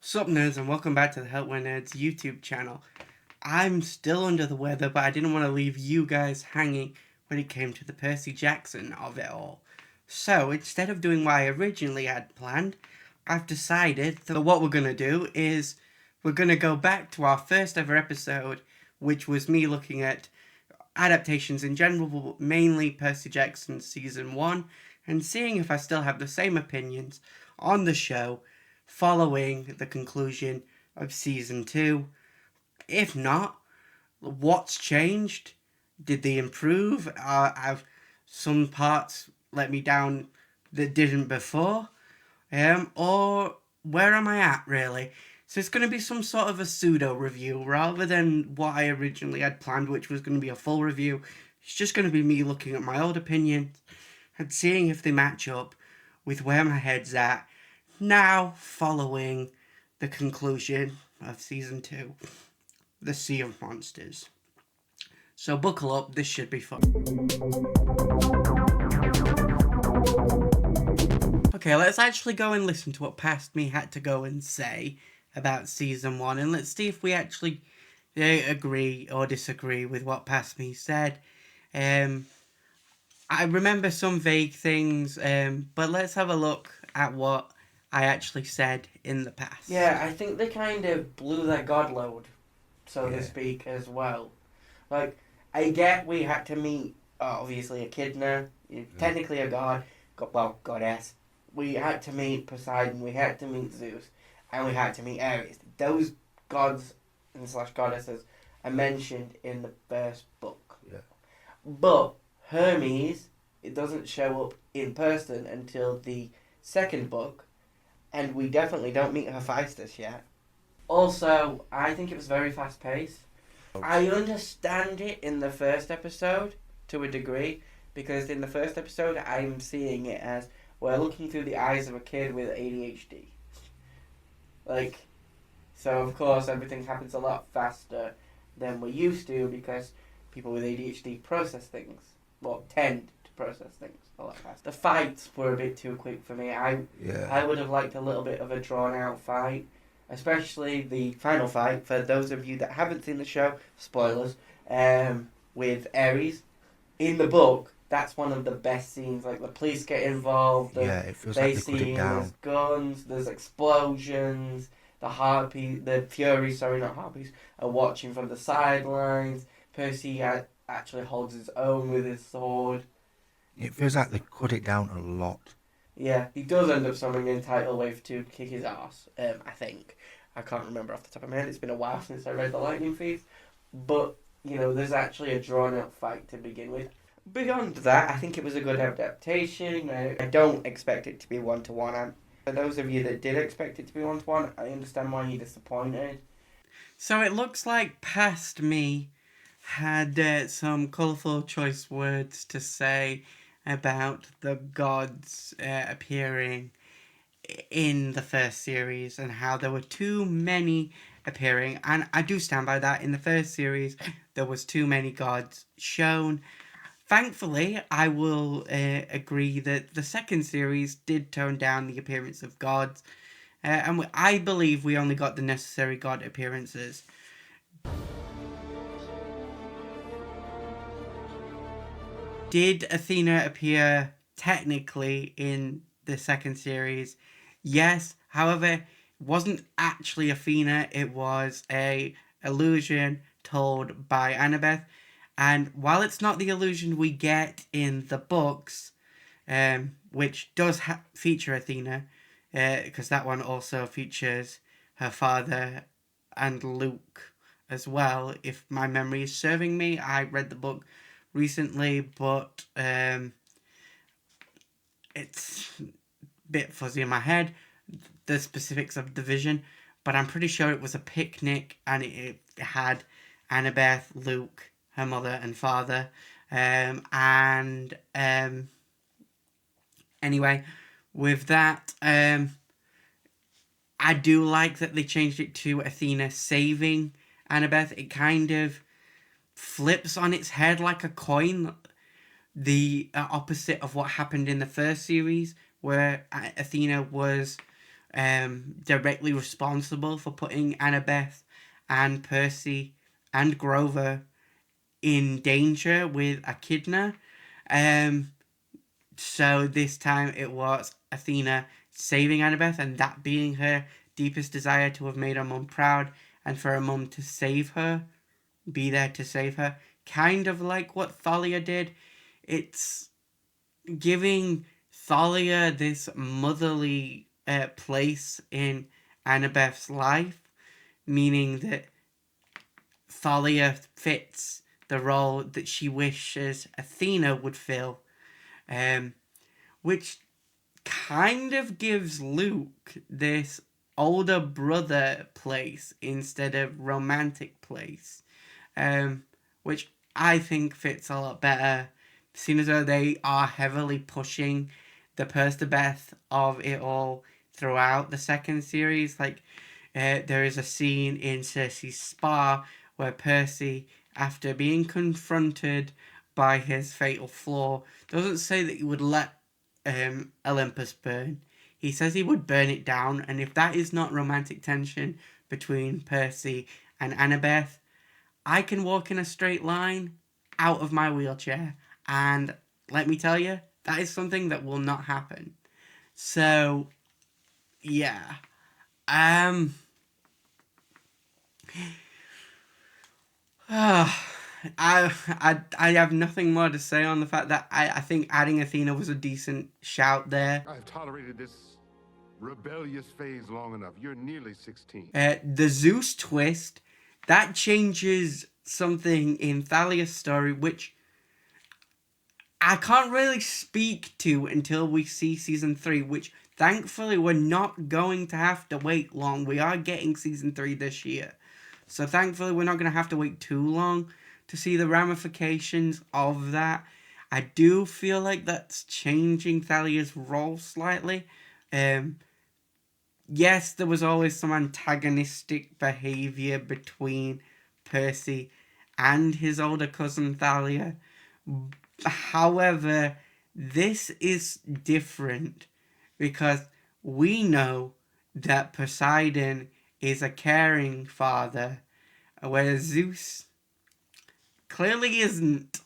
Sup nerds and welcome back to the Help We're Nerds YouTube channel. I'm still under the weather, but I didn't want to leave you guys hanging when it came to the Percy Jackson of it all. So instead of doing what I originally had planned, I've decided that what we're going to do is we're going to go back to our first ever episode, which was me looking at adaptations in general, but mainly Percy Jackson Season 1, and seeing if I still have the same opinions on the show following the conclusion of Season 2. If not, what's changed? Did they improve? Have some parts let me down that didn't before? Or where am I at, really? So it's going to be some sort of a pseudo review rather than what I originally had planned, which was going to be a full review. It's just going to be me looking at my old opinions and seeing if they match up with where my head's at now following the conclusion of Season 2, The Sea of Monsters. So buckle up, this should be fun. Okay, let's actually go and listen to what Past Me had to go and say about Season 1, and let's see if we actually agree or disagree with what Past Me said. I remember some vague things, but let's have a look at what I actually said in the past. Yeah, I think they kind of blew their god load, so to speak, as well. Like, I get we had to meet, obviously, Echidna, technically a god, goddess. We had to meet Poseidon, we had to meet Zeus, and we had to meet Ares. Those gods and slash goddesses are mentioned in the first book. Yeah. But Hermes, it doesn't show up in person until the second book, and we definitely don't meet Hephaestus yet. Also, I think it was very fast paced. I understand it in the first episode to a degree, because in the first episode I'm seeing it as we're looking through the eyes of a kid with ADHD. So of course everything happens a lot faster than we're used to because people with ADHD process things, tend to process things a lot faster. The fights were a bit too quick for me. I would have liked a little bit of a drawn out fight, especially the final fight. For those of you that haven't seen the show, spoilers, with Ares. In the book, that's one of the best scenes. Like, the police get involved. It feels like they cut it down. There's guns, there's explosions. The Furies, not Harpies, are watching from the sidelines. Percy actually holds his own with his sword. It feels like they cut it down a lot. Yeah, he does end up summoning an tidal wave to kick his ass, I think. I can't remember off the top of my head. It's been a while since I read the Lightning Thief. But, there's actually a drawn-out fight to begin with. Beyond that, I think it was a good adaptation. I don't expect it to be one-to-one. For those of you that did expect it to be one-to-one, I understand why you're disappointed. So it looks like Past Me had some colourful choice words to say about the gods appearing in the first series and how there were too many appearing, and I do stand by that. In the first series there was too many gods shown. Thankfully, I will agree that the second series did tone down the appearance of gods, and I believe we only got the necessary god appearances. Did Athena appear technically in the second series? Yes. However, it wasn't actually Athena. It was a illusion told by Annabeth. And while it's not the illusion we get in the books, which does feature Athena, because that one also features her father and Luke as well, if my memory is serving me. I read the book recently, but it's a bit fuzzy in my head, the specifics of the vision, but I'm pretty sure it was a picnic and it had Annabeth, Luke, her mother and father, anyway, with that, I do like that they changed it to Athena saving Annabeth. It kind of flips on its head like a coin, the opposite of what happened in the first series, where Athena was directly responsible for putting Annabeth and Percy and Grover in danger with Echidna. So this time it was Athena saving Annabeth, and that being her deepest desire to have made her mum proud, and for her mum to save her, be there to save her. Kind of like what Thalia did. It's giving Thalia this motherly place in Annabeth's life, meaning that Thalia fits the role that she wishes Athena would fill, which kind of gives Luke this older brother place instead of romantic place, which I think fits a lot better, seeing as though they are heavily pushing the Percy of it all throughout the second series. Like, there is a scene in Cersei's spa where Percy, after being confronted by his fatal flaw, doesn't say that he would let Olympus burn. He says he would burn it down, and if that is not romantic tension between Percy and Annabeth, I can walk in a straight line out of my wheelchair, and let me tell you, that is something that will not happen. So, yeah. I have nothing more to say on the fact that I think adding Athena was a decent shout there. I've tolerated this rebellious phase long enough. You're nearly 16. The Zeus twist, that changes something in Thalia's story, which I can't really speak to until we see season 3, which thankfully we're not going to have to wait long. We are getting season 3 this year. So thankfully we're not going to have to wait too long to see the ramifications of that. I do feel like that's changing Thalia's role slightly. Yes, there was always some antagonistic behaviour between Percy and his older cousin Thalia. However, this is different because we know that Poseidon is a caring father, whereas Zeus clearly isn't.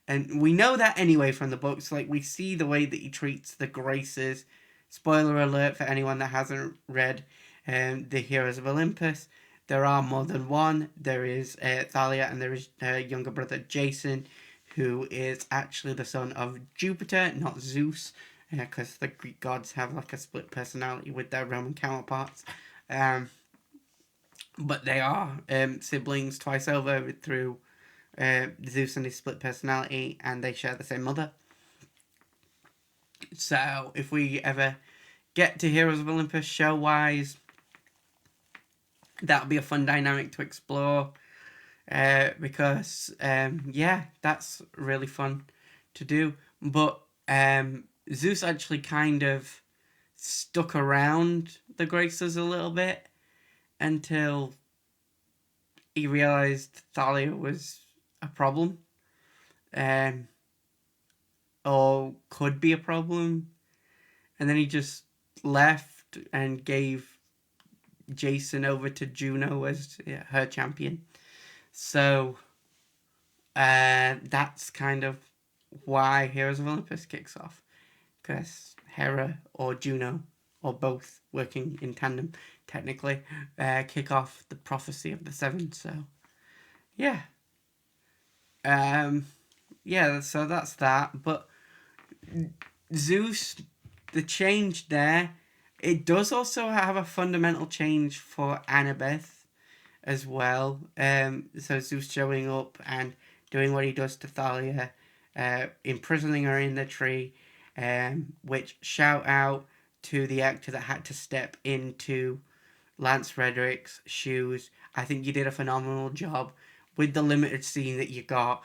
And we know that anyway from the books. Like, we see the way that he treats the Graces. Spoiler alert for anyone that hasn't read the Heroes of Olympus. There are more than one. There is Thalia, and there is her younger brother Jason, who is actually the son of Jupiter, not Zeus, because the Greek gods have like a split personality with their Roman counterparts. But they are siblings twice over through Zeus and his split personality, and they share the same mother. So if we ever get to Heroes of Olympus show-wise, that'll be a fun dynamic to explore. Because that's really fun to do. But Zeus actually kind of stuck around the Graces a little bit until he realized Thalia was a problem, or could be a problem, and then he just left and gave Jason over to Juno as her champion. So, that's kind of why Heroes of Olympus kicks off. Because Hera or Juno, or both working in tandem, technically, kick off the prophecy of the Seven. So, yeah. So that's that. But Zeus, the change there, it does also have a fundamental change for Annabeth as well. So Zeus showing up and doing what he does to Thalia, imprisoning her in the tree, which shout out to the actor that had to step into Lance Reddick's shoes. I think you did a phenomenal job with the limited scene that you got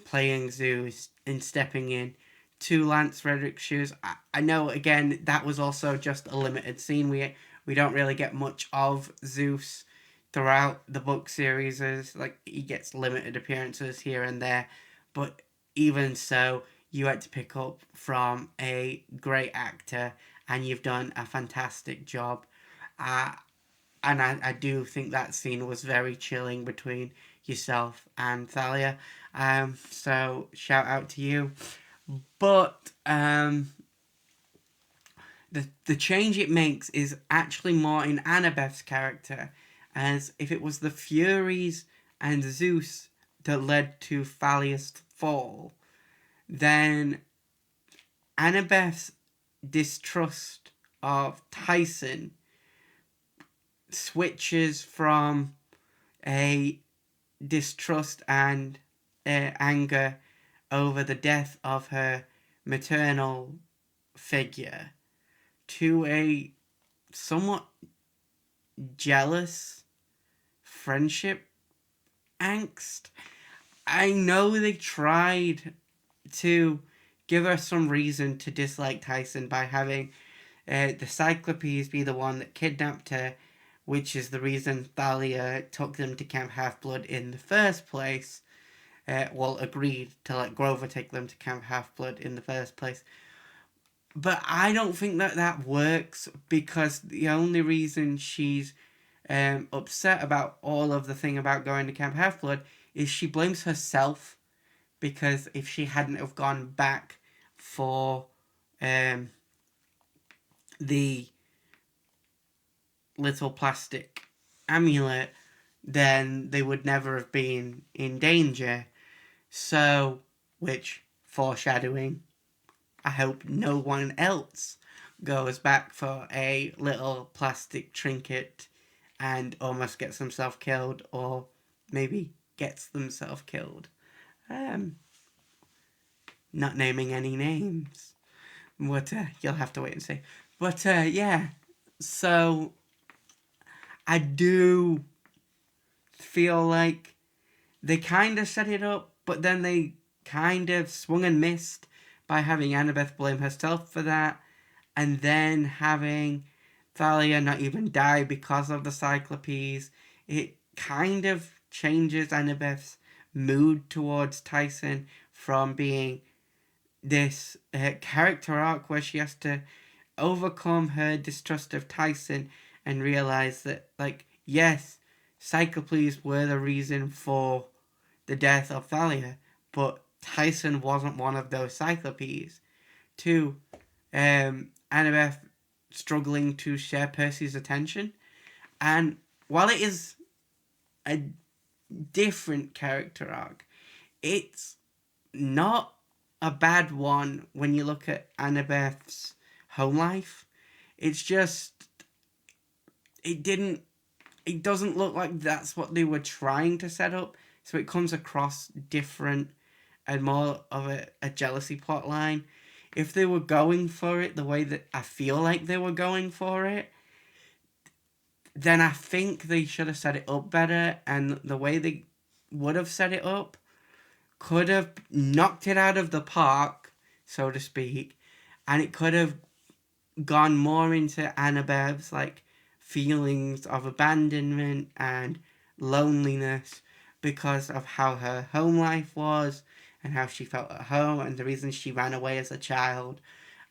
playing Zeus and stepping in to Lance Reddick's shoes. I know, again, that was also just a limited scene. We don't really get much of Zeus throughout the book series. Like, he gets limited appearances here and there, but even so, you had to pick up from a great actor and you've done a fantastic job. And I do think that scene was very chilling between yourself and Thalia. So shout out to you. But the change it makes is actually more in Annabeth's character, as if it was the Furies and Zeus that led to Thalia's fall, then Annabeth's distrust of Tyson switches from a distrust and anger over the death of her maternal figure to a somewhat jealous friendship angst. I know they tried to give her some reason to dislike Tyson by having the Cyclopes be the one that kidnapped her, which is the reason Thalia took them to Camp Half-Blood in the first place. Agreed to let Grover take them to Camp Half-Blood in the first place. But I don't think that works, because the only reason she's upset about all of the thing about going to Camp Half-Blood is she blames herself, because if she hadn't have gone back for the little plastic amulet, then they would never have been in danger. So, which, foreshadowing, I hope no one else goes back for a little plastic trinket and almost gets themselves killed, or maybe gets themselves killed. Not naming any names, but you'll have to wait and see. But yeah, so I do feel like they kind of set it up, but then they kind of swung and missed by having Annabeth blame herself for that, and then having Thalia not even die because of the Cyclopes. It kind of changes Annabeth's mood towards Tyson from being this character arc where she has to overcome her distrust of Tyson and realize that, like, yes, Cyclopes were the reason for the death of Thalia, but Tyson wasn't one of those Cyclopes. To Annabeth struggling to share Percy's attention. And while it is a different character arc, it's not a bad one when you look at Annabeth's home life. It's just, it doesn't look like that's what they were trying to set up, so it comes across different and more of a jealousy plot line. If they were going for it the way that I feel like they were going for it, then I think they should have set it up better, and the way they would have set it up could have knocked it out of the park, so to speak, and it could have gone more into Annabeth's, like, feelings of abandonment and loneliness because of how her home life was and how she felt at home and the reason she ran away as a child,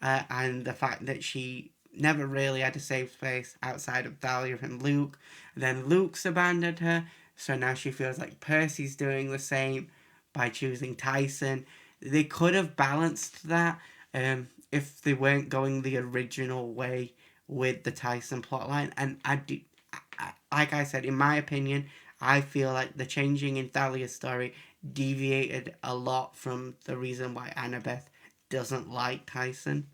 and the fact that she never really had a safe space outside of Thalia and Luke. Then Luke's abandoned her, so now she feels like Percy's doing the same by choosing Tyson. They could have balanced that if they weren't going the original way with the Tyson plotline. And like I said, in my opinion, I feel like the changing in Thalia's story deviated a lot from the reason why Annabeth doesn't like Tyson.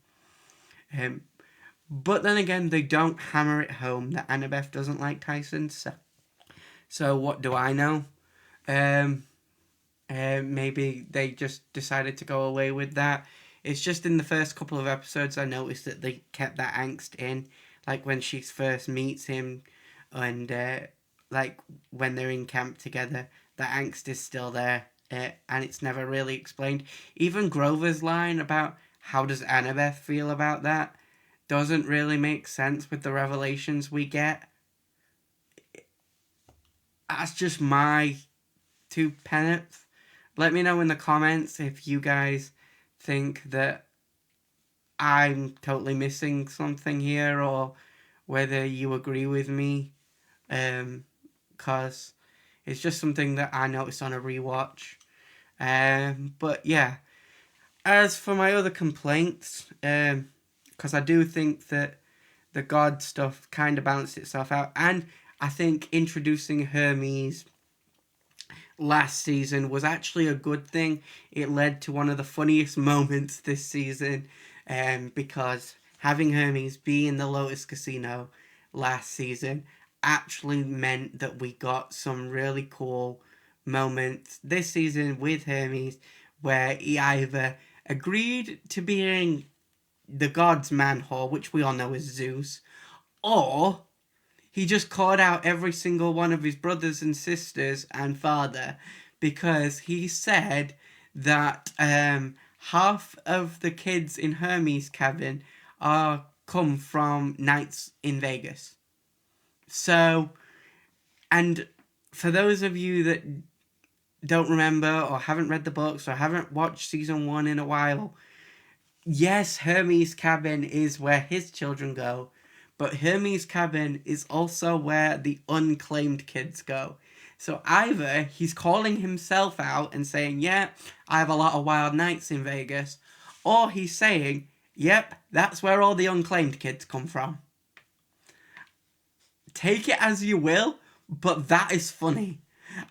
But then again, they don't hammer it home that Annabeth doesn't like Tyson. So what do I know? Maybe they just decided to go away with that. It's just in the first couple of episodes I noticed that they kept that angst in. Like when she first meets him and like when they're in camp together, that angst is still there, and it's never really explained. Even Grover's line about how does Annabeth feel about that doesn't really make sense with the revelations we get. That's just my 2 pence. Let me know in the comments if you guys think that I'm totally missing something here or whether you agree with me. Because it's just something that I noticed on a rewatch. But yeah, as for my other complaints, because I do think that the God stuff kind of balanced itself out, and I think introducing Hermes last season was actually a good thing. It led to one of the funniest moments this season, because having Hermes be in the Lotus Casino last season actually meant that we got some really cool moments this season with Hermes where he either agreed to being the god's man whore, which we all know is Zeus, or he just called out every single one of his brothers and sisters and father because he said that half of the kids in Hermes' cabin are come from nights in Vegas. So, and for those of you that don't remember or haven't read the books or haven't watched season 1 in a while, yes, Hermes' cabin is where his children go, but Hermes' cabin is also where the unclaimed kids go. So either he's calling himself out and saying, yeah, I have a lot of wild nights in Vegas, or he's saying, yep, that's where all the unclaimed kids come from. Take it as you will, but that is funny.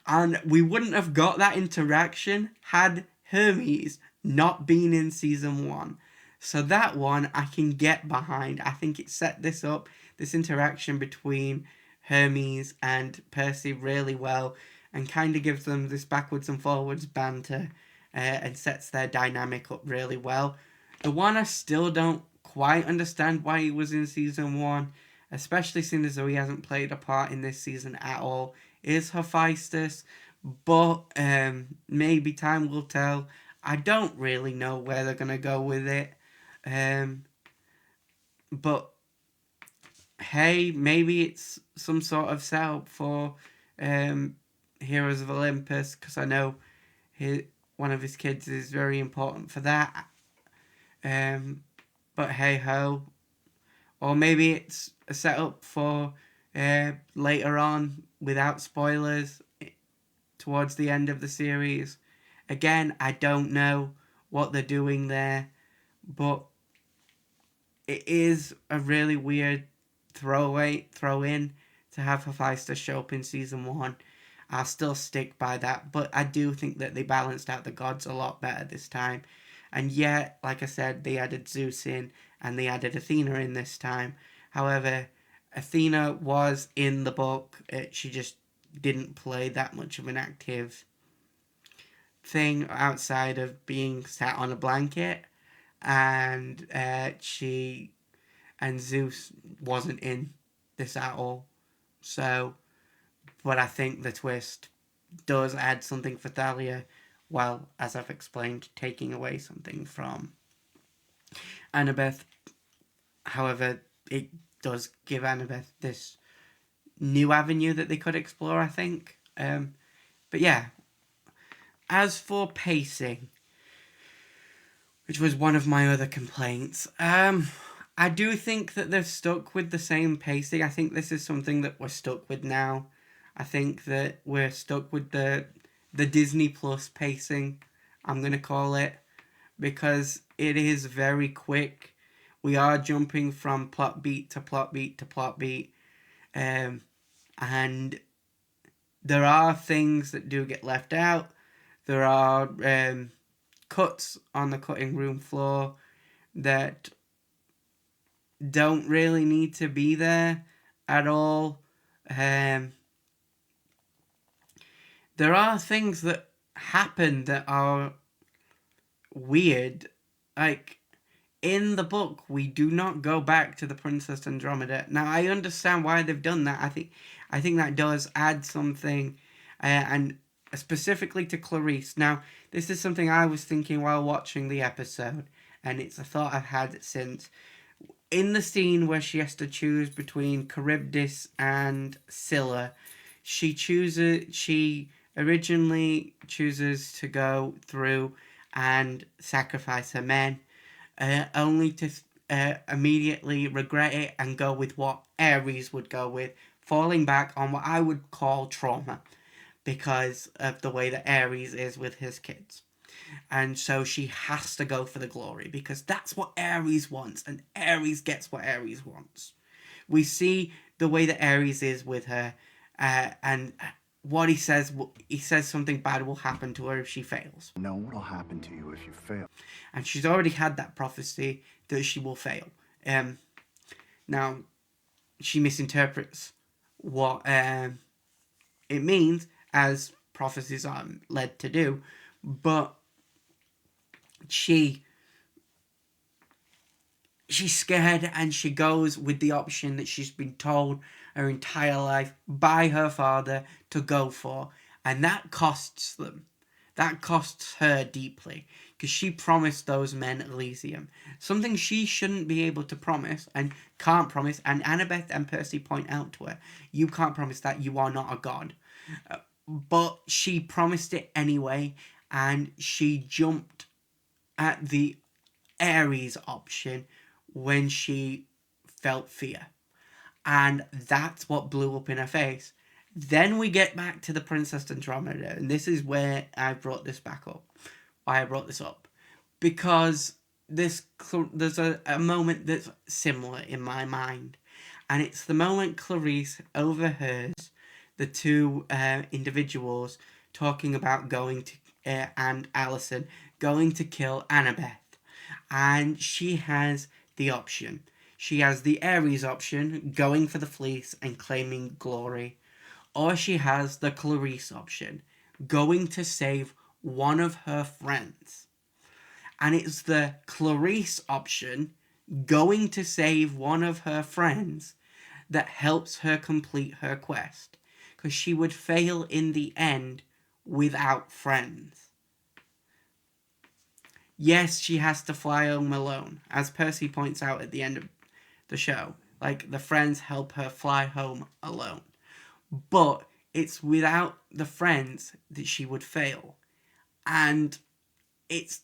And we wouldn't have got that interaction had Hermes not been in season 1. So that one I can get behind. I think it set this up, this interaction between Hermes and Percy really well, and kind of gives them this backwards and forwards banter, and sets their dynamic up really well. The one I still don't quite understand why he was in season 1, especially seeing as though he hasn't played a part in this season at all, is Hephaestus. But maybe time will tell. I don't really know where they're going to go with it. But hey, maybe it's some sort of setup for Heroes of Olympus, because I know one of his kids is very important for that. But hey ho. Or maybe it's a setup for later on, without spoilers, towards the end of the series. Again, I don't know what they're doing there, but it is a really weird throw in to have Hephaestus show up in season 1. I'll still stick by that, but I do think that they balanced out the gods a lot better this time. And yet, like I said, they added Zeus in and they added Athena in this time. However, Athena was in the book. She just didn't play that much of an active thing outside of being sat on a blanket, and she and Zeus wasn't in this at all. So, but I think the twist does add something for Thalia, while, as I've explained, taking away something from Annabeth. However, it does give Annabeth this new avenue that they could explore, I think. But yeah, as for pacing, which was one of my other complaints, I do think that they've stuck with the same pacing. I think this is something that we're stuck with now. I think that we're stuck with the Disney Plus pacing, I'm going to call it, because it is very quick. We are jumping from plot beat to plot beat to plot beat. And there are things that do get left out. There are cuts on the cutting room floor that don't really need to be there at all. There are things that happen that are weird. Like, in the book, we do not go back to the Princess Andromeda. Now, I understand why they've done that. I think that does add something, and specifically to Clarice. Now, this is something I was thinking while watching the episode, and it's a thought I've had since. In the scene where she has to choose between Charybdis and Scylla, she originally chooses to go through and sacrifice her men. only to immediately regret it and go with what Ares would go with, falling back on what I would call trauma because of the way that Ares is with his kids. And so she has to go for the glory because that's what Ares wants, and Ares gets what Ares wants. We see the way that Ares is with her, and what he says something bad will happen to her if she fails. Know what'll happen to you if you fail. And she's already had that prophecy that she will fail. Now, she misinterprets what it means, as prophecies are led to do, but she's scared and she goes with the option that she's been told her entire life by her father to go for, and that costs them. That costs her deeply, because she promised those men Elysium, something she shouldn't be able to promise and can't promise, and Annabeth and Percy point out to her, you can't promise that, you are not a god. But she promised it anyway, and she jumped at the Ares option when she felt fear. And that's what blew up in her face. Then we get back to the Princess Andromeda, and this is where I brought this back up. Why I brought this up. Because there's a moment that's similar in my mind. And it's the moment Clarice overhears the two individuals talking about going to, and Alison, going to kill Annabeth. And she has the option. She has the Ares option, going for the fleece and claiming glory. Or she has the Clarice option, going to save one of her friends. And it's the Clarice option, going to save one of her friends, that helps her complete her quest. Because she would fail in the end without friends. Yes, she has to fly home alone, as Percy points out at the end of the show. Like, the friends help her fly home alone. But it's without the friends that she would fail. And it's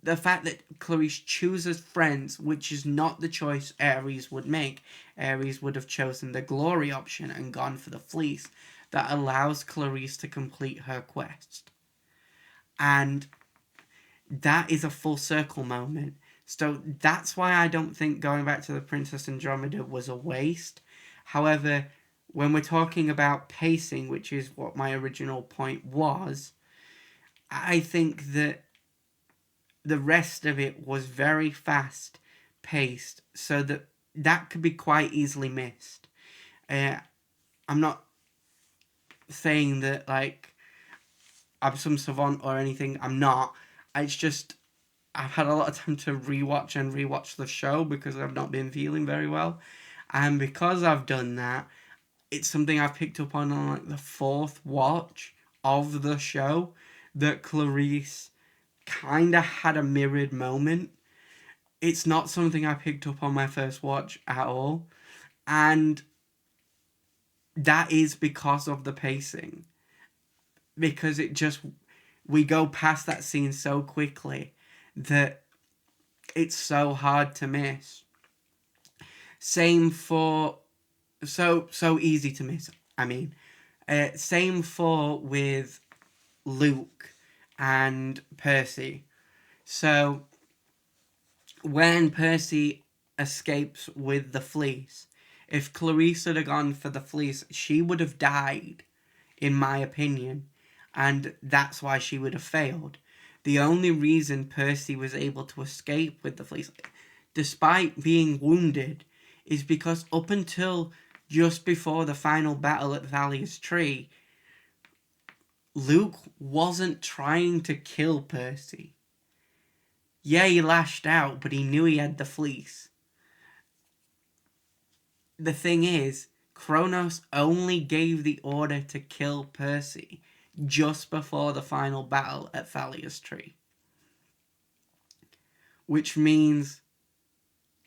the fact that Clarice chooses friends, which is not the choice Ares would make. Ares would have chosen the glory option and gone for the fleece, that allows Clarice to complete her quest. And that is a full circle moment. So that's why I don't think going back to the Princess Andromeda was a waste. However, when we're talking about pacing, which is what my original point was, I think that the rest of it was very fast paced, so that could be quite easily missed. I'm not saying that, like, I'm some savant or anything. I'm not. It's just I've had a lot of time to rewatch the show because I've not been feeling very well. And because I've done that, it's something I've picked up on like the fourth watch of the show, that Clarice kind of had a mirrored moment. It's not something I picked up on my first watch at all. And that is because of the pacing. Because we go past that scene so quickly that it's so hard to miss. Same for... So easy to miss, I mean. Same for with Luke and Percy. So, when Percy escapes with the fleece, if Clarice had gone for the fleece, she would have died, in my opinion. And that's why she would have failed. The only reason Percy was able to escape with the fleece, despite being wounded, is because up until just before the final battle at Valia's Tree, Luke wasn't trying to kill Percy. Yeah, he lashed out, but he knew he had the fleece. The thing is, Kronos only gave the order to kill Percy just before the final battle at Valia's Tree. Which means,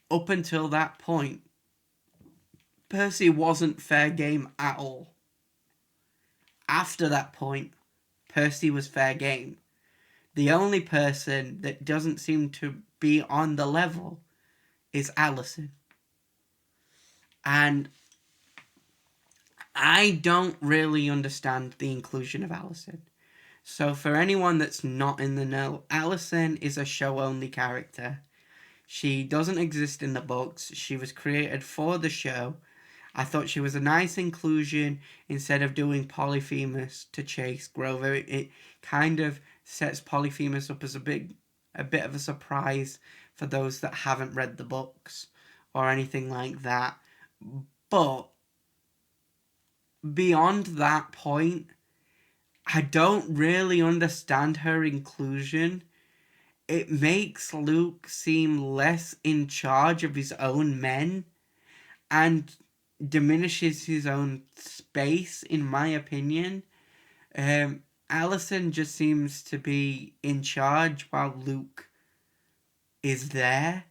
up until that point, Percy wasn't fair game at all. After that point, Percy was fair game. The only person that doesn't seem to be on the level is Allison. And I don't really understand the inclusion of Allison. So for anyone that's not in the know, Allison is a show-only character. She doesn't exist in the books. She was created for the show. I thought she was a nice inclusion instead of doing Polyphemus to chase Grover. It kind of sets Polyphemus up as a bit of a surprise for those that haven't read the books or anything like that. But beyond that point, I don't really understand her inclusion. It makes Luke seem less in charge of his own men and diminishes his own space, in my opinion. Allison just seems to be in charge while Luke is there.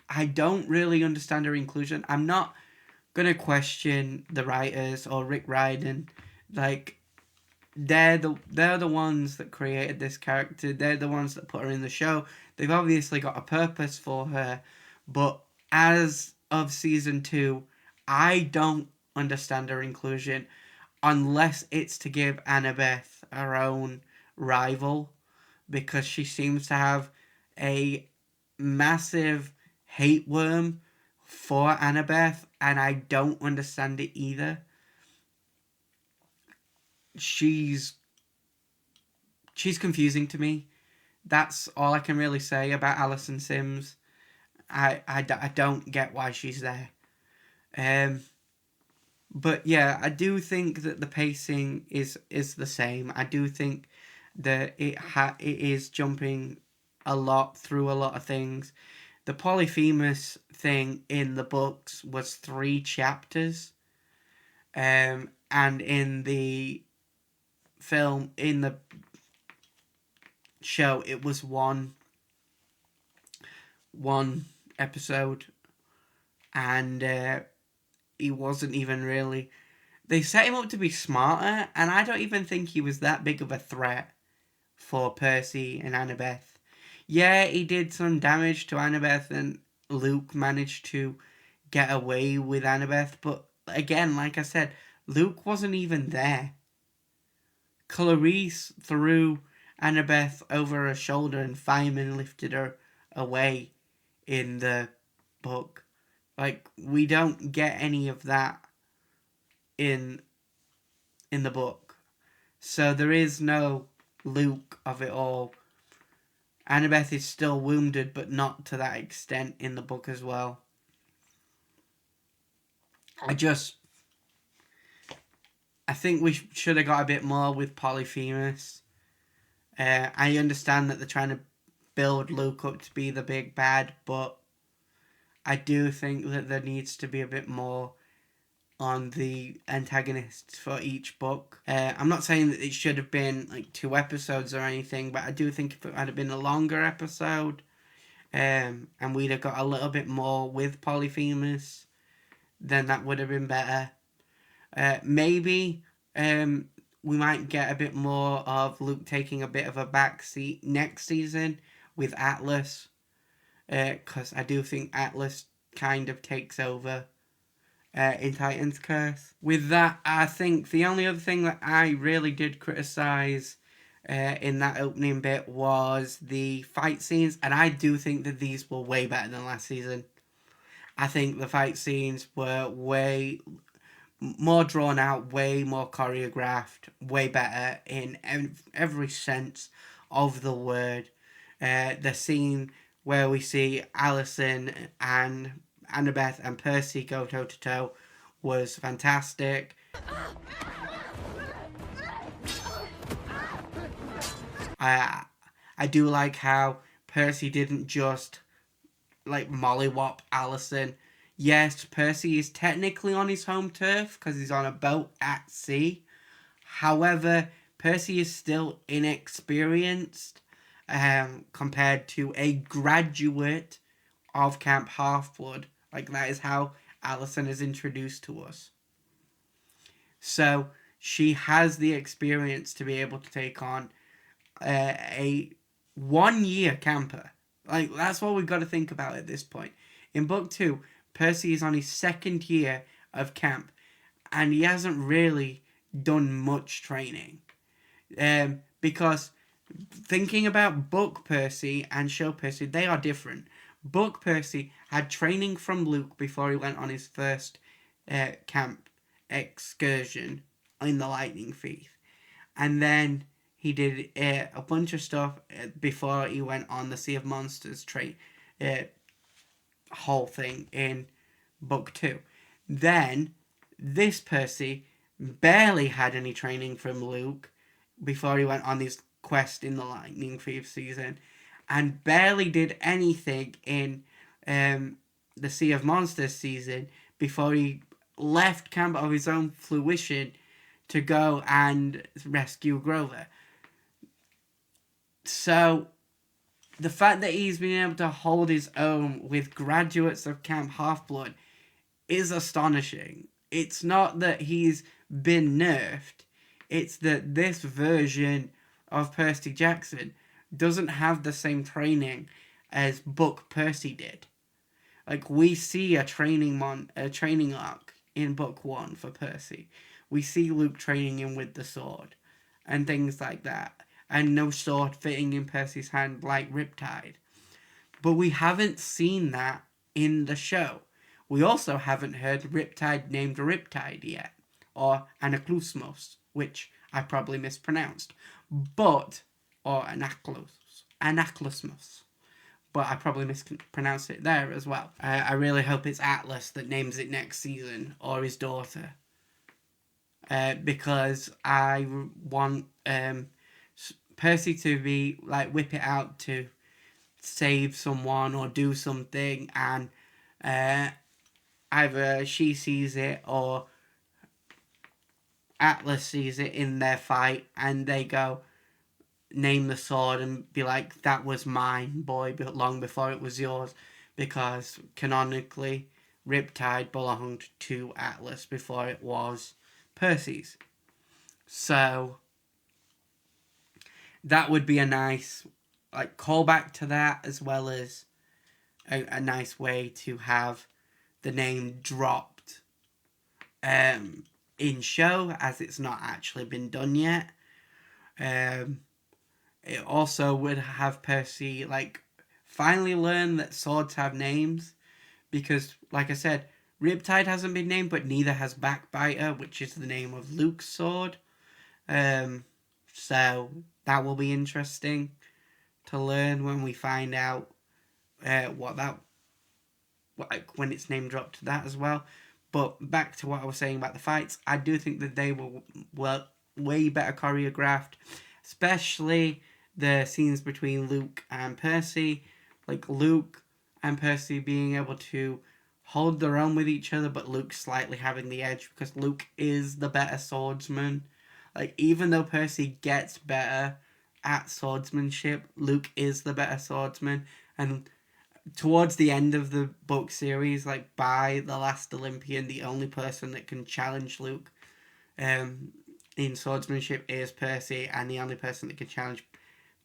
I don't really understand her inclusion. I'm not gonna question the writers or Rick Riordan. Like, they're the ones that created this character. They're the ones that put her in the show. They've obviously got a purpose for her, but as of season 2, I don't understand her inclusion unless it's to give Annabeth her own rival, because she seems to have a massive hate worm for Annabeth, and I don't understand it either. She's confusing to me. That's all I can really say about Alison Sims. I don't get why she's there. But yeah, I do think that the pacing is the same. I do think that it is jumping a lot through a lot of things. The Polyphemus thing in the books was 3 chapters. And in the film, in the show, it was one episode, and he wasn't even really... They set him up to be smarter, and I don't even think he was that big of a threat for Percy and Annabeth. Yeah, he did some damage to Annabeth, and Luke managed to get away with Annabeth, but again, like I said, Luke wasn't even there. Clarice threw Annabeth over her shoulder and firemen lifted her away in the book. Like, we don't get any of that in the book. So there is no Luke of it all. Annabeth is still wounded, but not to that extent in the book as well. I think we should have got a bit more with Polyphemus. I understand that they're trying to build Luke up to be the big bad, but I do think that there needs to be a bit more on the antagonists for each book. I'm not saying that it should have been like 2 episodes or anything, but I do think if it had been a longer episode, and we'd have got a little bit more with Polyphemus, then that would have been better. Maybe we might get a bit more of Luke taking a bit of a backseat next season with Atlas, because I do think Atlas kind of takes over in Titan's Curse. With that, I think the only other thing that I really did criticise in that opening bit was the fight scenes, and I do think that these were way better than last season. I think the fight scenes were way more drawn out, way more choreographed, way better in every sense of the word. The scene where we see Allison and Annabeth and Percy go toe to toe was fantastic. I do like how Percy didn't just like mollywop Allison. Yes, Percy is technically on his home turf because he's on a boat at sea. However, Percy is still inexperienced compared to a graduate of Camp Half-Blood. Like, that is how Allison is introduced to us. So, she has the experience to be able to take on a 1-year camper. Like, that's what we've got to think about at this point. In book 2, Percy is on his second year of camp, and he hasn't really done much training. Because thinking about book Percy and show Percy, they are different. Book Percy had training from Luke before he went on his first camp excursion in the Lightning Thief. And then he did a bunch of stuff before he went on the Sea of Monsters whole thing in book 2. Then this Percy barely had any training from Luke before he went on his quest in the Lightning Thief season, and barely did anything in the Sea of Monsters season before he left camp of his own fruition to go and rescue Grover. So the fact that he's been able to hold his own with graduates of Camp Half-Blood is astonishing. It's not that he's been nerfed, it's that this version of Percy Jackson doesn't have the same training as book Percy did. Like, we see a training arc in book 1 for Percy. We see Luke training him with the sword and things like that, and no sword fitting in Percy's hand like Riptide. But we haven't seen that in the show. We also haven't heard Riptide named Riptide yet, or Anaklusmos, which I probably mispronounced, or Anaklusmos, but I probably mispronounced it there as well. I really hope it's Atlas that names it next season, or his daughter, because I want Percy to be like, whip it out to save someone or do something, and either she sees it or Atlas sees it in their fight, and they go name the sword and be like, that was mine, boy, but long before it was yours, because canonically Riptide belonged to Atlas before it was Percy's. So that would be a nice like callback to that, as well as a nice way to have the name dropped in show, as it's not actually been done yet. It also would have Percy like finally learn that swords have names, because like I said, Riptide hasn't been named, but neither has Backbiter, which is the name of Luke's sword. So that will be interesting to learn when we find out when it's name dropped to that as well. But back to what I was saying about the fights, I do think that they were way better choreographed, especially the scenes between Luke and Percy. Like, Luke and Percy being able to hold their own with each other, but Luke slightly having the edge, because Luke is the better swordsman. Like, even though Percy gets better at swordsmanship, Luke is the better swordsman. And towards the end of the book series, like by the last Olympian, the only person that can challenge Luke in swordsmanship is Percy, and the only person that can challenge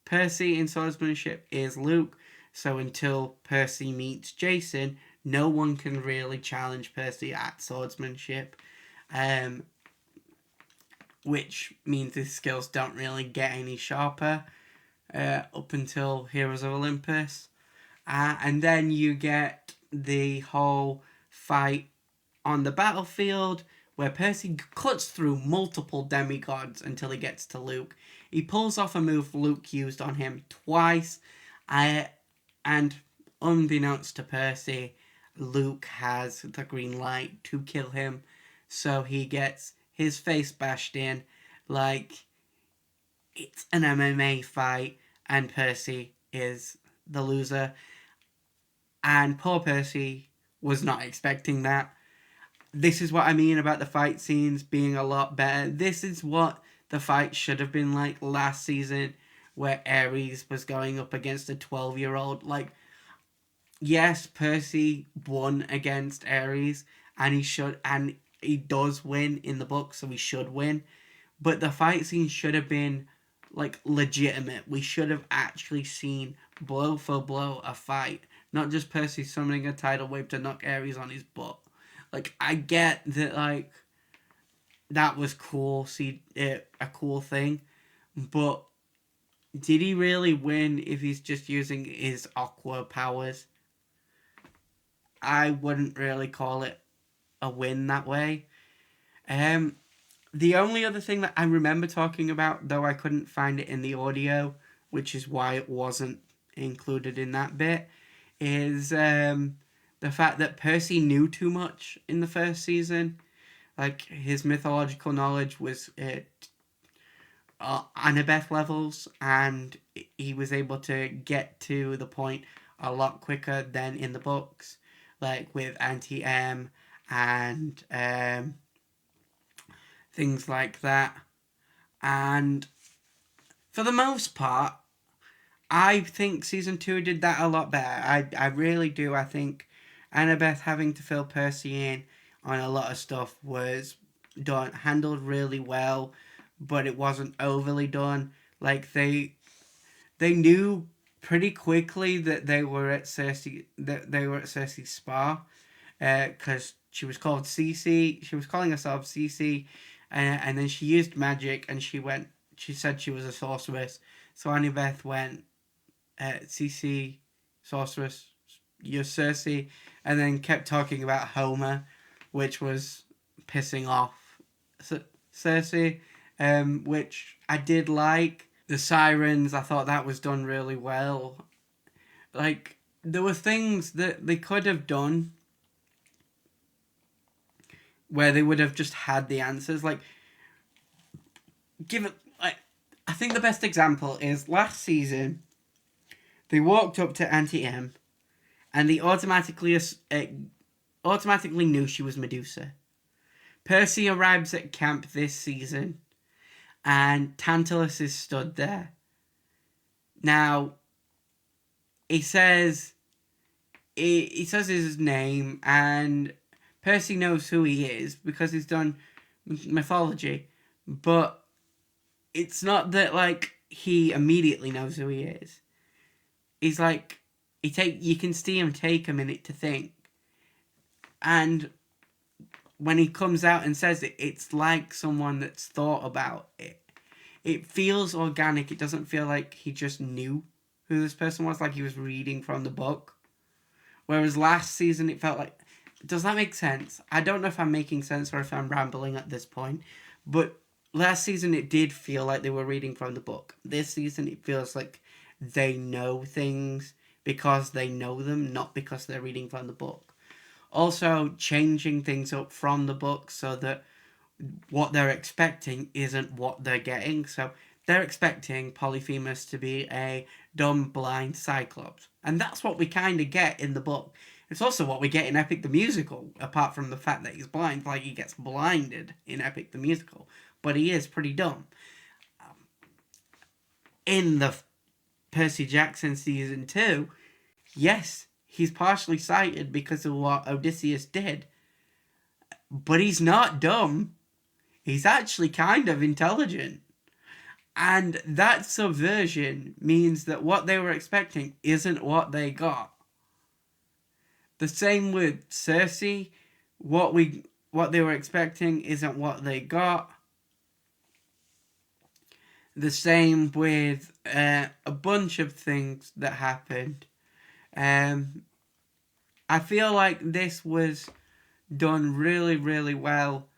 Percy in swordsmanship is Luke. So until Percy meets Jason, no one can really challenge Percy at swordsmanship, which means his skills don't really get any sharper up until Heroes of Olympus. And then you get the whole fight on the battlefield, where Percy cuts through multiple demigods until he gets to Luke. He pulls off a move Luke used on him twice, and unbeknownst to Percy, Luke has the green light to kill him, so he gets his face bashed in like it's an MMA fight, and Percy is the loser. And poor Percy was not expecting that. This is what I mean about the fight scenes being a lot better. This is what the fight should have been like last season, where Ares was going up against a 12-year-old. Like, yes, Percy won against Ares, and he does win in the book, so he should win. But the fight scene should have been like legitimate. We should have actually seen blow for blow a fight, not just Percy summoning a tidal wave to knock Ares on his butt. Like, I get that, like, that was cool, see it, a cool thing, but did he really win if he's just using his aqua powers? I wouldn't really call it a win that way. The only other thing that I remember talking about, though I couldn't find it in the audio, which is why it wasn't included in that bit, is the fact that Percy knew too much in the first season. Like, his mythological knowledge was at Annabeth levels, and he was able to get to the point a lot quicker than in the books, like with Auntie M and things like that. And for the most part, I think season 2 did that a lot better. I really do. I think Annabeth having to fill Percy in on a lot of stuff was handled really well, but it wasn't overly done. Like, they knew pretty quickly that they were at Cersei's spa, because she was called Cece. She was calling herself Cece, and then she used magic, and she said she was a sorceress. So Annabeth went, Cece, sorceress, you're Cersei, and then kept talking about Homer, which was pissing off Cersei, which I did like. The sirens, I thought that was done really well. Like, there were things that they could have done where they would have just had the answers. Like, I think the best example is last season, they walked up to Auntie M, and they automatically knew she was Medusa. Percy arrives at camp this season, and Tantalus is stood there. Now, he says his name, and Percy knows who he is because he's done mythology, but it's not that, like, he immediately knows who he is. He's like, you can see him take a minute to think, and when he comes out and says it, it's like someone that's thought about it. It feels organic. It doesn't feel like he just knew who this person was, like he was reading from the book. Whereas last season, it felt like... Does that make sense? I don't know if I'm making sense or if I'm rambling at this point, but last season it did feel like they were reading from the book. This season it feels like they know things because they know them, not because they're reading from the book. Also, changing things up from the book so that what they're expecting isn't what they're getting. So they're expecting Polyphemus to be a dumb, blind Cyclops. And that's what we kind of get in the book. It's also what we get in Epic the Musical, apart from the fact that he's blind. Like, he gets blinded in Epic the Musical. But he is pretty dumb. In the Percy Jackson season 2, yes, he's partially sighted because of what Odysseus did. But he's not dumb. He's actually kind of intelligent. And that subversion means that what they were expecting isn't what they got. The same with Cersei. What they were expecting isn't what they got. The same with a bunch of things that happened. I feel like this was done really, really well.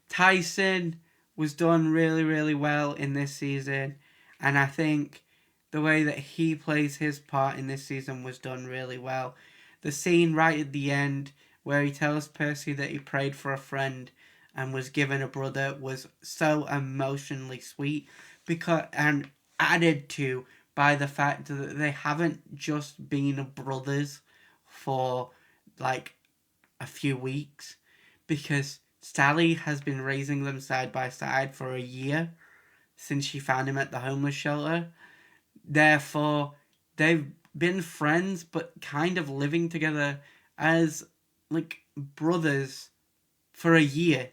Tyson was done really, really well in this season, and I think the way that he plays his part in this season was done really well. The scene right at the end where he tells Percy that he prayed for a friend and was given a brother was so emotionally sweet, and added to by the fact that they haven't just been brothers for like a few weeks, because Sally has been raising them side by side for a year since she found him at the homeless shelter. Therefore, they've been friends but kind of living together as like brothers for a year.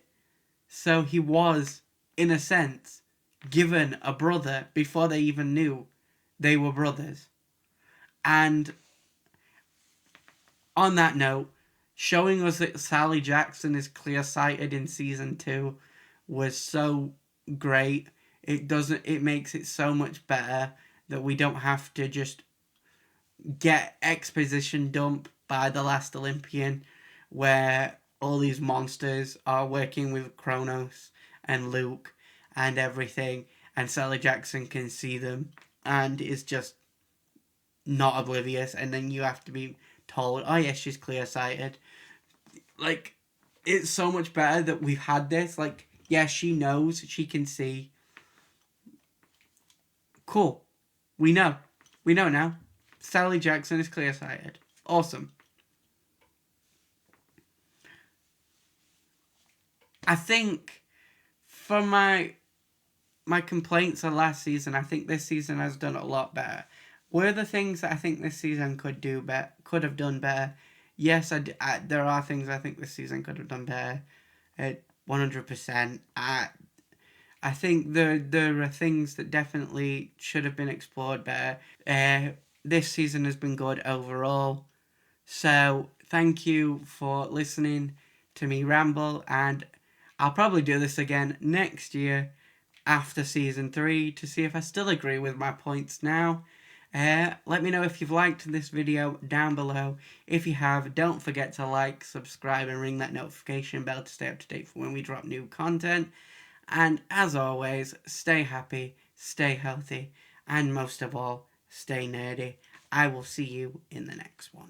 So he was in a sense, given a brother before they even knew they were brothers. And on that note, showing us that Sally Jackson is clear-sighted in season 2 was so great. It makes it so much better that we don't have to just get exposition dump by the last Olympian, where all these monsters are working with Kronos and Luke and everything, and Sally Jackson can see them and is just not oblivious, and then you have to be told, oh yeah, she's clear-sighted. Like, it's so much better that we've had this. Like, yeah, she knows, she can see. Cool. We know now. Sally Jackson is clear-sighted. Awesome. I think for my complaints of last season, I think this season has done a lot better. Were the things that I think this season could have done better? Yes, there are things I think this season could have done better. 100%. I think there are things that definitely should have been explored better. This season has been good overall. So thank you for listening to me ramble, and I'll probably do this again next year after season 3 to see if I still agree with my points now. Let me know if you've liked this video down below. If you have, don't forget to like, subscribe, and ring that notification bell to stay up to date for when we drop new content. And as always, stay happy, stay healthy, and most of all, stay nerdy. I will see you in the next one.